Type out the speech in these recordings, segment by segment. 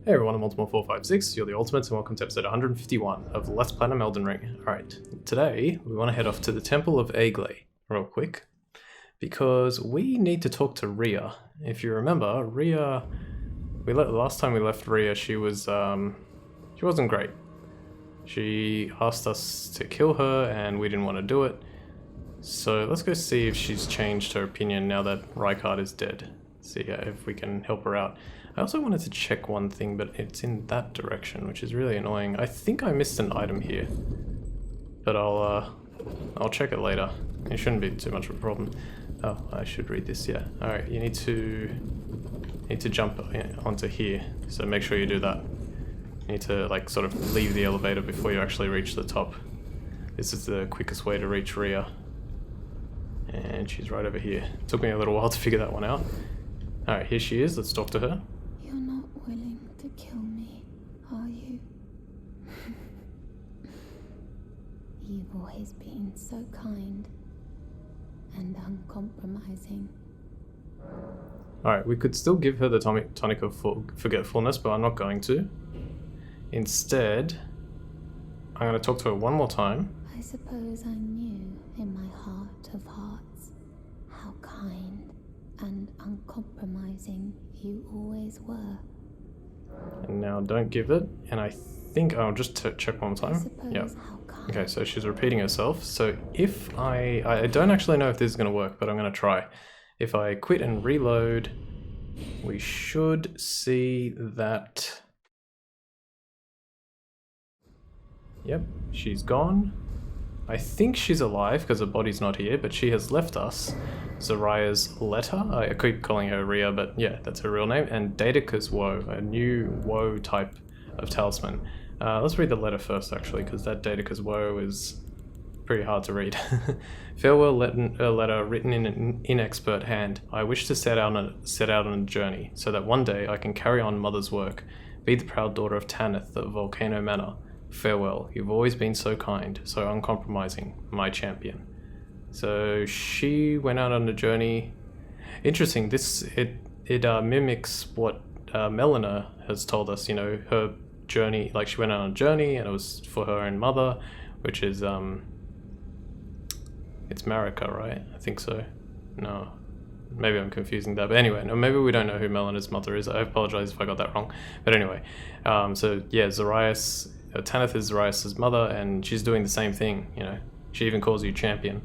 Hey everyone, I'm Ultimate456, you're the Ultimates, and welcome to episode 151 of Let's Platinum Elden Ring. Alright, today we want to head off to the Temple of Agley real quick, because we need to talk to Rhea. If you remember, Rhea, last time we left Rhea, she wasn't great. She asked us to kill her and we didn't want to do it. So let's go see if she's changed her opinion now that Rykard is dead. See if we can help her out. I also wanted to check one thing, but it's in that direction, which is really annoying. I think I missed an item here, but I'll check it later. It shouldn't be too much of a problem. Oh, I should read this. Yeah. All right. You need to jump onto here. So make sure you do that. You need to like sort of leave the elevator before you actually reach the top. This is the quickest way to reach Rhea, and she's right over here. It took me a little while to figure that one out. All right, here she is. Let's talk to her. You're not willing to kill me, are you? You've always been so kind and uncompromising. Alright, we could still give her the tonic of forgetfulness, but I'm not going to. Instead, I'm going to talk to her one more time. I suppose I knew in my heart of hearts how kind and uncompromising you always were. And now don't give it, and I think I'll just check one more time. Yeah. Okay, so she's repeating herself. So if I don't actually know if this is going to work, but I'm going to try. If I quit and reload, we should see that. Yep, she's gone. I think she's alive because her body's not here, but she has left us Zorayas' letter. I keep calling her Rhea, but yeah, that's her real name. And Daedalus Woe, a new woe type of talisman. Let's read the letter first, actually, because that Daedalus Woe is pretty hard to read. Farewell letter written in an inexpert hand. I wish to set out on a journey, so that one day I can carry on Mother's work. Be the proud daughter of Tanith of Volcano Manor. Farewell. You've always been so kind, so uncompromising, my champion. So she went out on a journey. Interesting. It mimics what Melina has told us. You know, her journey. Like she went out on a journey, and it was for her own mother, which is it's Marika, right? I think so. No, maybe I'm confusing that. But anyway, no, maybe we don't know who Melina's mother is. I apologize if I got that wrong. But anyway, so yeah, Zorayas. Tanith is Zorayas' mother, and she's doing the same thing, you know. She even calls you champion.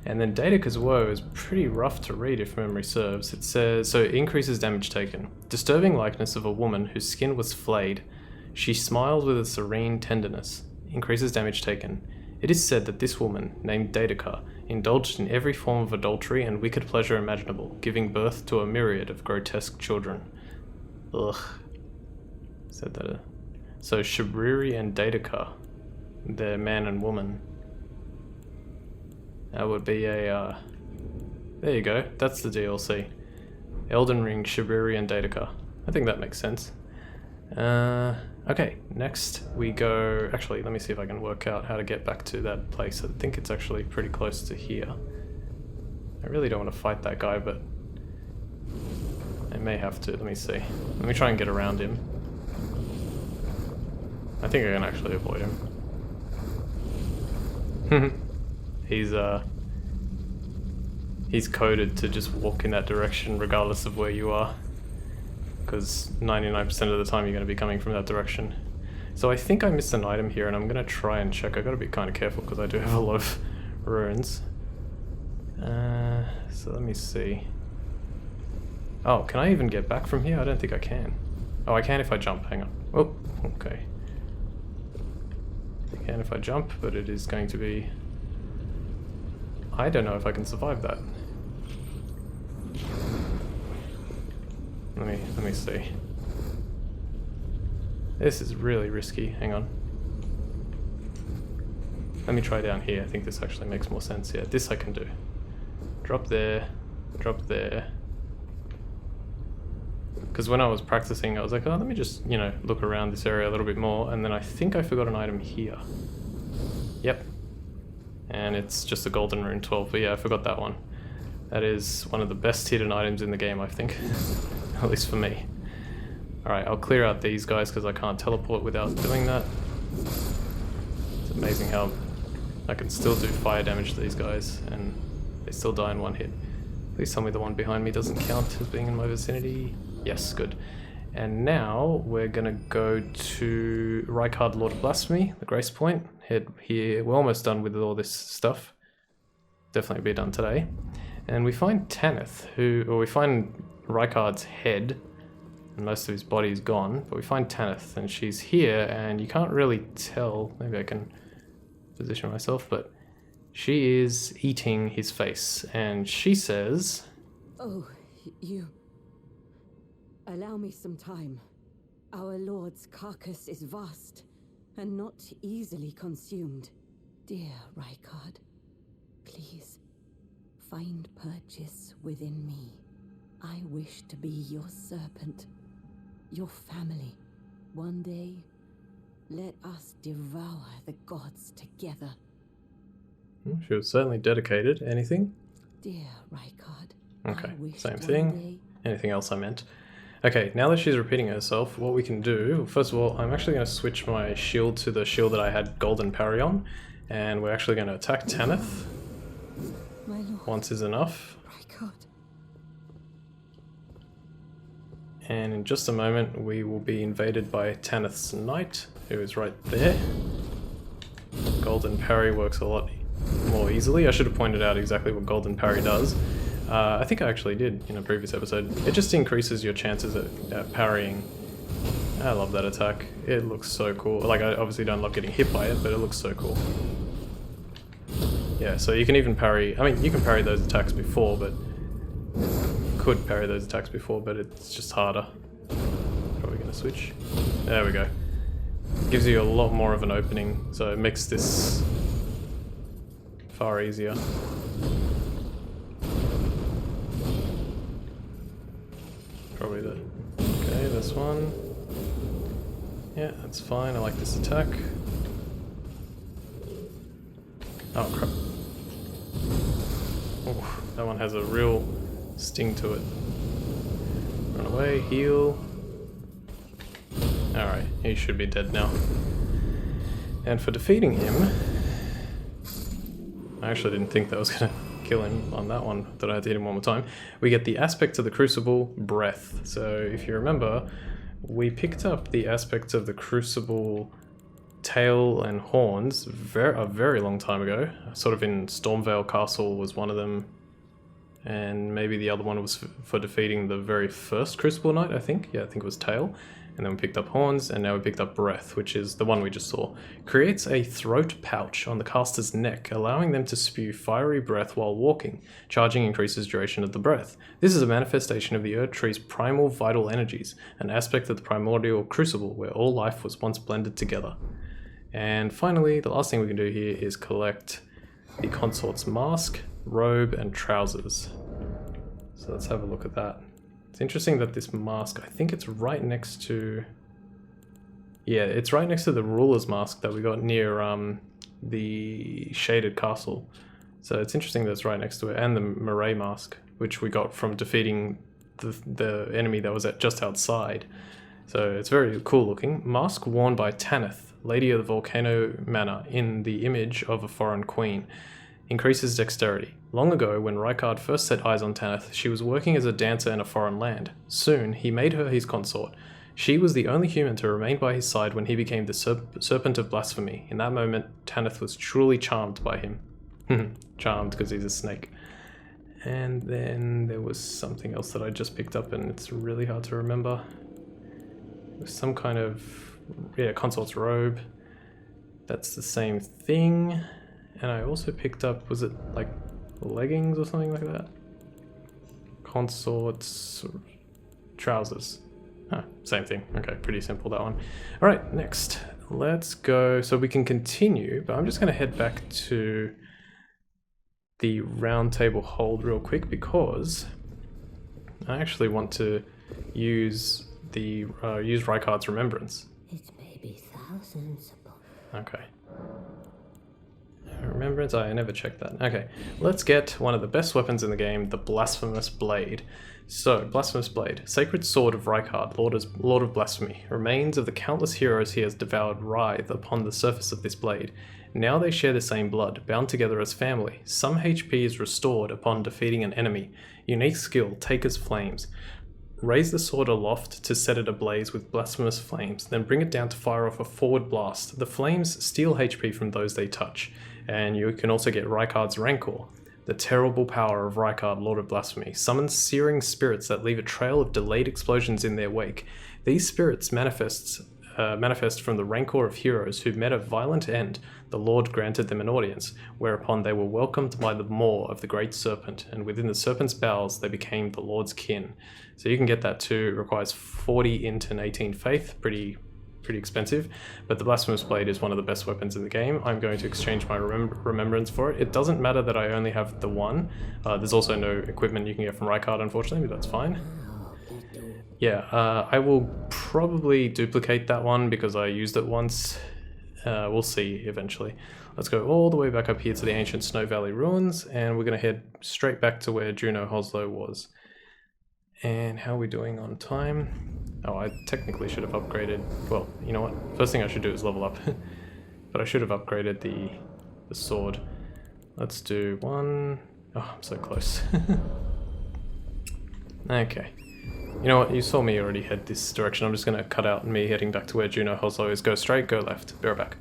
And then Daedalus Woe is pretty rough to read if memory serves. It says, so it increases damage taken. Disturbing likeness of a woman whose skin was flayed. She smiled with a serene tenderness. Increases damage taken. It is said that this woman, named Daedalus, indulged in every form of adultery and wicked pleasure imaginable, giving birth to a myriad of grotesque children. Ugh. Said that. So Shabriri and Daedalus, they're man and woman. That would be a, there you go, that's the DLC. Elden Ring, Shabriri and Daedalus. I think that makes sense. Okay, next we go, actually let me see if I can work out how to get back to that place. I think it's actually pretty close to here. I really don't want to fight that guy, but I may have to, let me see. Let me try and get around him. I think I can actually avoid him. He's coded to just walk in that direction regardless of where you are, because 99% of the time you're going to be coming from that direction. So I think I missed an item here, and I'm going to try and check. I've got to be kind of careful because I do have a lot of runes. So let me see. Oh, can I even get back from here? I don't think I can. Oh, I can if I jump. Hang on. Oh, okay. I can if I jump, but it is going to be... I don't know if I can survive that. Let me see. This is really risky. Hang on. Let me try down here. I think this actually makes more sense. Yeah, this I can do. Drop there. Drop there. Because when I was practicing, I was like, oh, let me just, you know, look around this area a little bit more. And then I think I forgot an item here. Yep. And it's just a golden rune 12, but yeah, I forgot that one. That is one of the best hidden items in the game, I think. At least for me. Alright, I'll clear out these guys because I can't teleport without doing that. It's amazing how I can still do fire damage to these guys and they still die in one hit. Please tell me the one behind me doesn't count as being in my vicinity. Yes, good. And now we're gonna go to Rykard, Lord of Blasphemy, the Grace Point. Head here. We're almost done with all this stuff. Definitely be done today. And we find Tanith, we find Rykard's head. And most of his body is gone, but we find Tanith, and she's here, and you can't really tell. Maybe I can position myself, but she is eating his face, and she says, "Oh, you... Allow me some time. Our lord's carcass is vast, and not easily consumed. Dear Rykard, please, find purchase within me. I wish to be your serpent, your family. One day, let us devour the gods together." She was certainly dedicated. Anything? Dear Rykard, Okay, same thing. Anything else I meant? Okay, now that she's repeating herself, what we can do, first of all, I'm actually going to switch my shield to the shield that I had golden parry on, and we're actually going to attack Tanith. My lord, Once is enough. Rykard. And in just a moment, we will be invaded by Tanith's knight, who is right there. Golden parry works a lot more easily. I should have pointed out exactly what golden parry does. I think I actually did in a previous episode. It just increases your chances at parrying. I love that attack. It looks so cool. Like, I obviously don't love getting hit by it, but it looks so cool. Yeah, so you can even parry... I mean, you can parry those attacks before, but... Could parry those attacks before, but it's just harder. Probably gonna switch. There we go. Gives you a lot more of an opening, so it makes this far easier. Probably the... Okay, this one. Yeah, that's fine. I like this attack. Oh, crap. Oh, that one has a real sting to it. Run away, heal. Alright, he should be dead now. And for defeating him... I actually didn't think that was going to kill him on that one, that I had to hit him one more time. We get the aspect of the Crucible, Breath. So if you remember, we picked up the aspects of the Crucible tail and horns a very long time ago. Sort of in Stormvale Castle was one of them. And maybe the other one was for defeating the very first Crucible Knight, I think. Yeah, I think it was tail. And then we picked up horns, and now we picked up breath, which is the one we just saw. Creates a throat pouch on the caster's neck, allowing them to spew fiery breath while walking. Charging increases duration of the breath. This is a manifestation of the Erd Tree's primal vital energies, an aspect of the primordial crucible where all life was once blended together. And finally, the last thing we can do here is collect the consort's mask, robe, and trousers. So let's have a look at that. It's interesting that this mask, I think it's right next to... Yeah, it's right next to the ruler's mask that we got near the Shaded Castle. So it's interesting that it's right next to it, and the Murray mask, which we got from defeating the enemy that was just outside. So it's very cool looking. Mask worn by Tanith, Lady of the Volcano Manor, in the image of a foreign queen. Increases dexterity. Long ago, when Rykard first set eyes on Tanith, she was working as a dancer in a foreign land. Soon, he made her his consort. She was the only human to remain by his side when he became the Serpent of Blasphemy. In that moment, Tanith was truly charmed by him. Charmed because he's a snake. And then there was something else that I just picked up, and it's really hard to remember. It was some kind of... yeah, consort's robe. That's the same thing. And I also picked up, was it like leggings or something like that? Consort's trousers. Ah, same thing. Okay, pretty simple, that one. All right, next. Let's go. So we can continue, but I'm just going to head back to the round table hold real quick because I actually want to use the use Rykard's remembrance. It may be thousands upon... Okay. Remembrance? I never checked that. Okay, let's get one of the best weapons in the game, the Blasphemous Blade. So, Blasphemous Blade. Sacred Sword of Rykard, Lord of Blasphemy. Remains of the countless heroes he has devoured writhe upon the surface of this blade. Now they share the same blood, bound together as family. Some HP is restored upon defeating an enemy. Unique skill, Taker's Flames. Raise the sword aloft to set it ablaze with blasphemous flames, then bring it down to fire off a forward blast. The flames steal HP from those they touch, and you can also get Rykard's Rancor. The terrible power of Rykard, Lord of Blasphemy, summons searing spirits that leave a trail of delayed explosions in their wake. These spirits manifest from the rancor of heroes who met a violent end. The Lord granted them an audience, whereupon they were welcomed by the maw of the great serpent, and within the serpent's bowels they became the Lord's kin. So you can get that too. It requires 40 int and 18 faith, pretty expensive, but the Blasphemous Blade is one of the best weapons in the game. I'm going to exchange my remembrance for it. It doesn't matter that I only have the one. There's also no equipment you can get from Rykard, unfortunately, but that's fine. Yeah, I will probably duplicate that one because I used it once. We'll see eventually. Let's go all the way back up here to the ancient Snow Valley ruins, and we're going to head straight back to where Juno Hoslow was. And how are we doing on time? Oh, I technically should have upgraded. Well, you know what? First thing I should do is level up. But I should have upgraded the sword. Let's do one. Oh, I'm so close. Okay. You know what? You saw me already head this direction. I'm just going to cut out me heading back to where Juno Hoslow is. Go straight, go left. Be right back.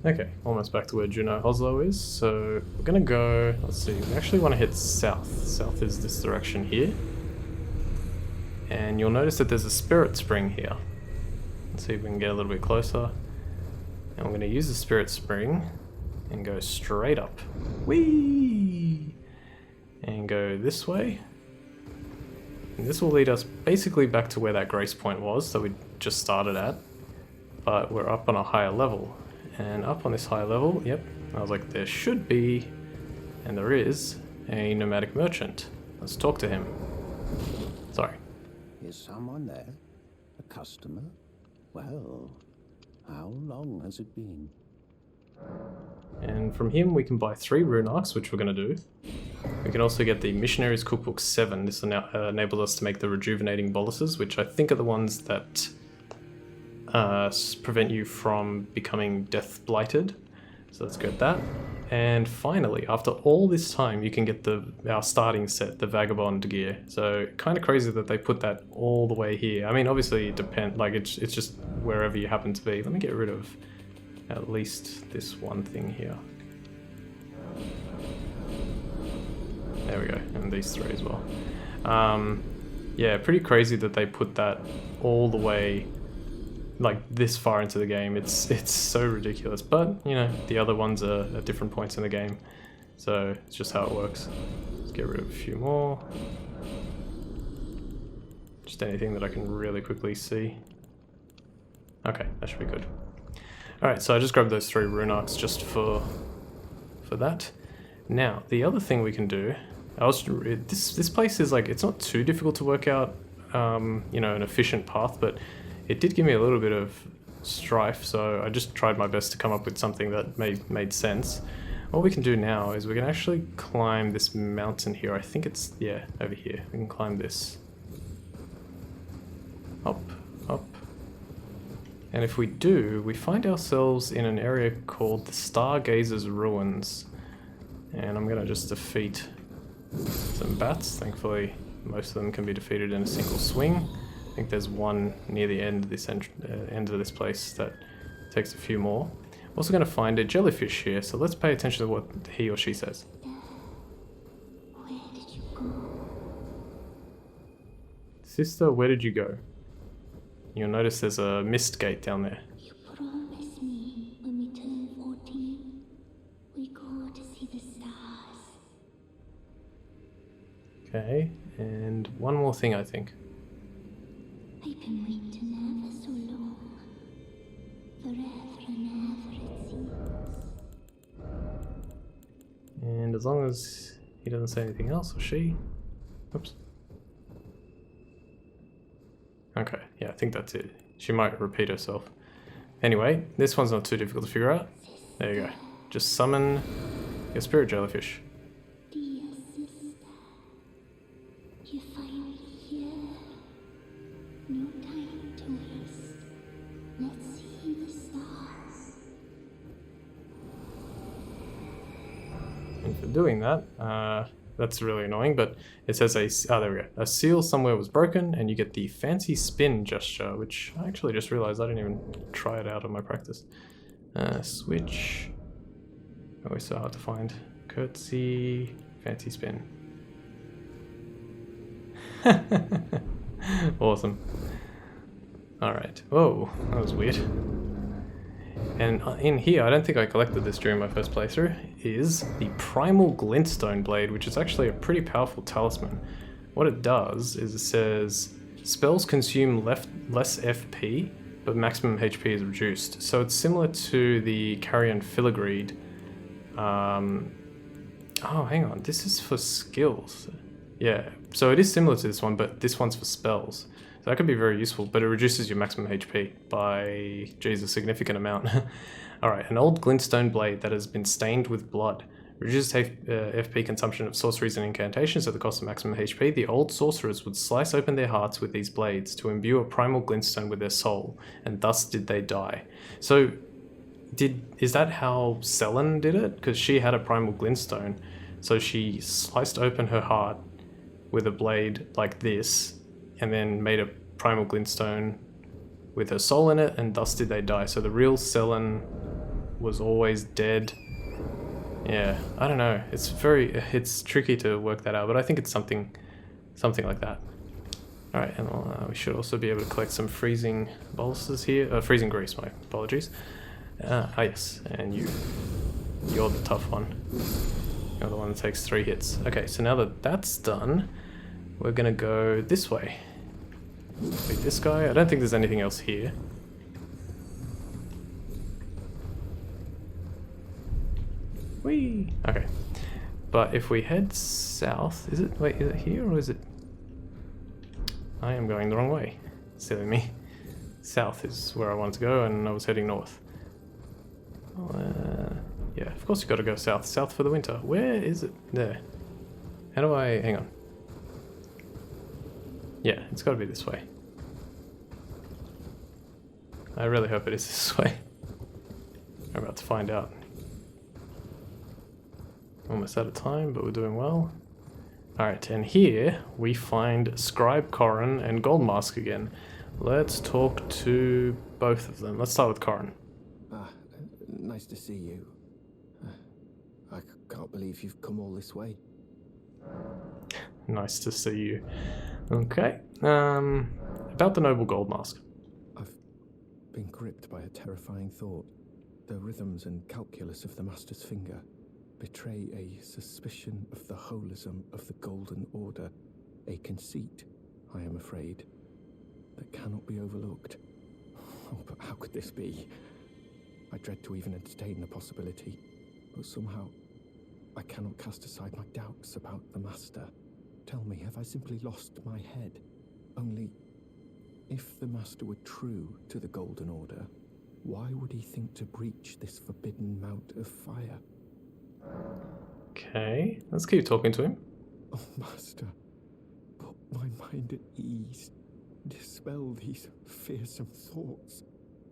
Okay, almost back to where Juno Hoslow is. So we're going to go... Let's see. We actually want to head south. South is this direction here. And you'll notice that there's a spirit spring here. Let's see if we can get a little bit closer. And we're going to use the spirit spring and go straight up. Whee! And go this way. And this will lead us basically back to where that grace point was that we just started at. But we're up on a higher level. And up on this higher level, yep, I was like, there should be, and there is, a nomadic merchant. Let's talk to him. Sorry. Is someone there? A customer? Well, how long has it been? And from him we can buy 3 rune arcs, which we're going to do. We can also get the Missionary's Cookbook 7. This enables us to make the rejuvenating boluses, which I think are the ones that prevent you from becoming death blighted. So let's get that. And finally, after all this time, you can get our starting set, the Vagabond gear. So kind of crazy that they put that all the way here. I mean, obviously it depends, like it's just wherever you happen to be. Let me get rid of at least this one thing here. There we go, and these 3 as well. Yeah, pretty crazy that they put that all the way like this far into the game. It's so ridiculous, but you know, the other ones are at different points in the game, so it's just how it works. Let's get rid of a few more. Just anything that I can really quickly see. Okay, that should be good. Alright, so I just grabbed those 3 rune arcs just for that. Now, the other thing we can do, this place is like, it's not too difficult to work out, you know, an efficient path, but it did give me a little bit of strife, so I just tried my best to come up with something that made sense. What we can do now is we can actually climb this mountain here. I think it's, yeah, over here. We can climb this. Up, up. And if we do, we find ourselves in an area called the Stargazer's Ruins. And I'm going to just defeat some bats. Thankfully, most of them can be defeated in a single swing. I think there's one near the end of this end of this place that takes a few more. I'm also going to find a jellyfish here, so let's pay attention to what he or she says. Where did you go? Sister, where did you go? You'll notice there's a mist gate down there. You promised me when we turn 14, we go to see the stars. Okay, and one more thing, I think. I've been waiting ever so long. Forever and ever, it seems. And as long as he doesn't say anything else, or she... Oops. Okay, yeah, I think that's it. She might repeat herself. Anyway, this one's not too difficult to figure out. There you go. Just summon Your spirit jellyfish. Dear sister, you find me here. No time to waste. Let's see the stars. And for doing that, that's really annoying, but it says there we go. A seal somewhere was broken, and you get the fancy spin gesture, which I actually just realized I didn't even try it out on my practice. Switch. Always so hard to find. Curtsy, fancy spin. Awesome. Alright. Whoa, that was weird. And in here, I don't think I collected this during my first playthrough, is the Primal Glintstone Blade, which is actually a pretty powerful talisman. What it does is it says, spells consume less FP, but maximum HP is reduced. So it's similar to the Carrion Filigreed. Oh, hang on, this is for skills. Yeah, so it is similar to this one, but this one's for spells. So that could be very useful, but it reduces your maximum HP by, geez, a significant amount. Alright, an old glintstone blade that has been stained with blood. Reduces FP consumption of sorceries and incantations at the cost of maximum HP. The old sorcerers would slice open their hearts with these blades to imbue a primal glintstone with their soul, and thus did they die. So, is that how Selen did it? Because she had a primal glintstone, so she sliced open her heart with a blade like this, and then made a primal glintstone with her soul in it, and thus did they die. So the real Selen was always dead. Yeah, I don't know. It's tricky to work that out, but I think it's something like that. All right, and we should also be able to collect some freezing boluses here. Freezing grease, my apologies. Yes, and you're the tough one. You're the one that takes 3 hits. Okay, so now that that's done, we're gonna go this way. Beat this guy. I don't think there's anything else here. Whee! Okay. But if we head south, is it here or is it? I am going the wrong way. Silly me. South is where I wanted to go, and I was heading north. Yeah, of course you gotta go south. South for the winter. Where is it? There. How do I... hang on. Yeah, it's gotta be this way. I really hope it is this way. We're about to find out. Almost out of time, but we're doing well. Alright, and here we find Scribe Corhyn and Goldmask again. Let's talk to both of them. Let's start with Corhyn. Nice to see you. I can't believe you've come all this way. Nice to see you. Okay. About the noble Goldmask. I've been gripped by a terrifying thought. The rhythms and calculus of the Master's finger betray a suspicion of the holism of the Golden Order, a conceit, I am afraid, that cannot be overlooked. Oh, but how could this be? I dread to even entertain the possibility, but somehow I cannot cast aside my doubts about the Master. Tell me, have I simply lost my head? Only, if the Master were true to the Golden Order, why would he think to breach this forbidden mount of fire? Okay, let's keep talking to him. Oh, Master, put my mind at ease. Dispel these fearsome thoughts.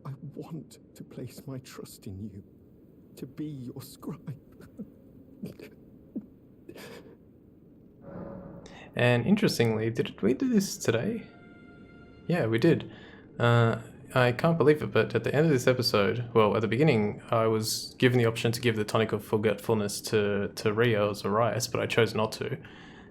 I want to place my trust in you, to be your scribe. And interestingly, did we do this today? Yeah, we did. I can't believe it, but at the end of this episode, well, at the beginning, I was given the option to give the tonic of forgetfulness to Rhea or Zorayas, but I chose not to.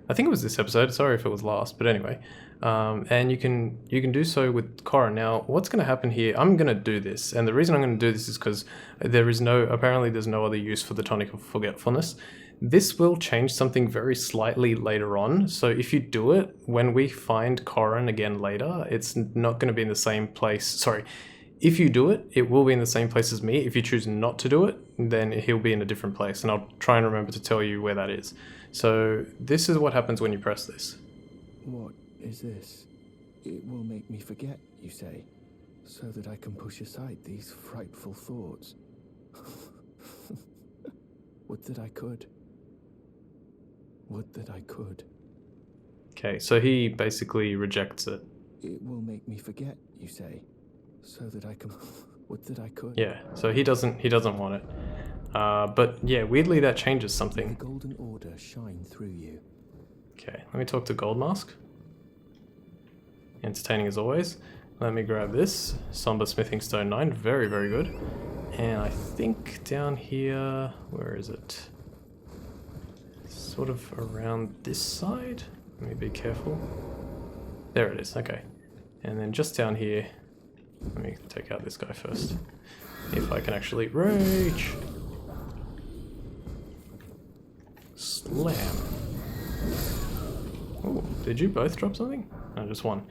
I think it was this episode. Sorry if it was last, but anyway. And you can do so with Corhyn. Now, what's going to happen here? I'm going to do this, and the reason I'm going to do this is because apparently there's no other use for the tonic of forgetfulness. This will change something very slightly later on, so if you do it, when we find Corhyn again later, it's not going to be in the same place. Sorry, if you do it, it will be in the same place as me. If you choose not to do it, then he'll be in a different place, and I'll try and remember to tell you where that is. So this is what happens when you press this. What is this? It will make me forget, you say, so that I can push aside these frightful thoughts. Would that I could. Would that I could. Okay, so he basically rejects it. It will make me forget, you say, so that I can. Would that I could. Yeah, so he doesn't want it. But yeah, weirdly that changes May something. the golden order shine through you. Okay, let me talk to Goldmask. Entertaining as always. Let me grab this. Somber Smithing Stone 9, very, very good. And I think down here, where is it? Sort of around this side. Let me be careful. There it is, okay. And then just down here, let me take out this guy first. If I can actually reach. Slam. Oh, did you both drop something? No, just one.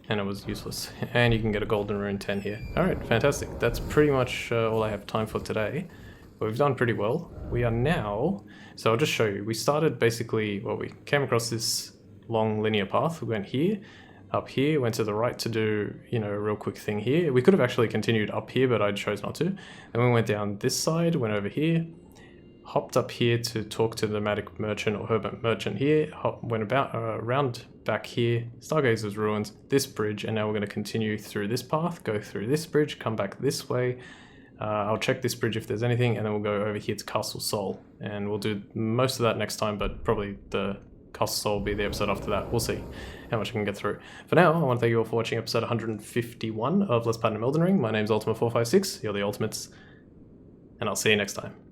And it was useless. And you can get a golden rune 10 here. Alright, fantastic. That's pretty much all I have time for today. We've done pretty well. We are now... So I'll just show you. We started basically... Well, we came across this long linear path. We went here, up here, went to the right to do, you know, a real quick thing here. We could have actually continued up here, but I chose not to. Then we went down this side, went over here, hopped up here to talk to the nomadic merchant or hermit merchant here, went about around back here, Stargazer's ruins, this bridge, and now we're going to continue through this path, go through this bridge, come back this way. I'll check this bridge if there's anything, and then we'll go over here to Castle Sol, and we'll do most of that next time, but probably the Castle Sol will be the episode after that. We'll see how much I can get through. For now, I want to thank you all for watching episode 151 of Let's Platinum Elden Ring. My name's Ultima456, you're the Ultimates, and I'll see you next time.